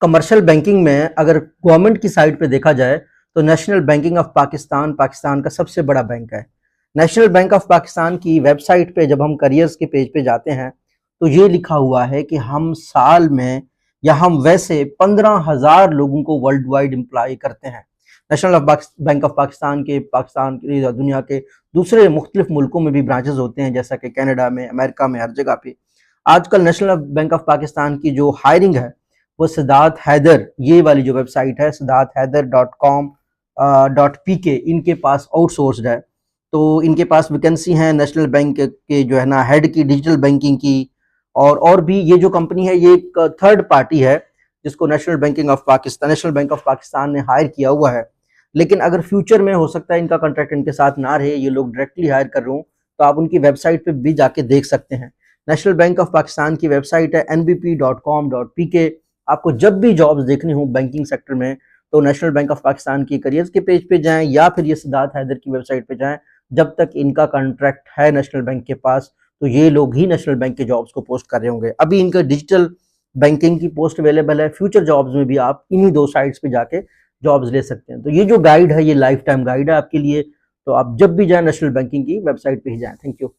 Commercial banking में अगर government की साइड पे देखा जाए तो national banking of Pakistan Pakistan का सबसे बड़ा बैंक है। नेशनल बैंक ऑफ पाकिस्तान की वेबसाइट पे जब हम करियर्स के पेज पे जाते हैं तो ये लिखा हुआ है कि हम साल में या हम वैसे 15,000 लोगों को वर्ल्ड वाइड एम्प्लॉय करते हैं। नेशनल बैंक ऑफ पाकिस्तान के दुनिया के दूसरे मुख्तलिफ मुल्कों में भी ब्रांचेस होते हैं, जैसा कि कनाडा में, अमेरिका में, हर जगह पे। आजकल नेशनल बैंक ऑफ पाकिस्तान की जो हायरिंग है वो सिद्धार्थ हैदर, ये वाली जो वेबसाइट है siddharthhaider.com.pk, इनके पास आउटसोर्स्ड है। तो इनके पास वैकेंसी है नेशनल बैंक के जो है ना हेड की, डिजिटल बैंकिंग की, और भी। ये जो कंपनी है ये एक थर्ड पार्टी है जिसको नेशनल बैंक ऑफ पाकिस्तान ने हायर किया हुआ है। लेकिन अगर फ्यूचर में हो सकता है इनका कॉन्ट्रैक्ट इनके साथ ना रहे, ये लोग डायरेक्टली हायर कर रहे हो, तो आप उनकी वेबसाइट पे भी जाके देख सकते हैं। नेशनल बैंक ऑफ पाकिस्तान की वेबसाइट है nbp.com.pk। आपको जब भी जॉब्स देखनी हो बैंकिंग सेक्टर में तो नेशनल बैंक ऑफ पाकिस्तान की करियर्स के पेज पे जाएं या फिर ये सिद्धार्थ हैदर की वेबसाइट पे जाएं। जब तक इनका कॉन्ट्रैक्ट है नेशनल बैंक के पास तो ये लोग ही नेशनल बैंक के जॉब्स को पोस्ट कर रहे होंगे। अभी इनका डिजिटल बैंकिंग की पोस्ट अवेलेबल है, फ्यूचर जॉब्स में भी आप इन्हीं दो साइट्स पे जाके जॉब्स ले सकते हैं। तो ये जो गाइड है ये लाइफ टाइम गाइड है आपके लिए, तो आप जब भी जाए नेशनल बैंकिंग की वेबसाइट पे ही जाएं। Thank you.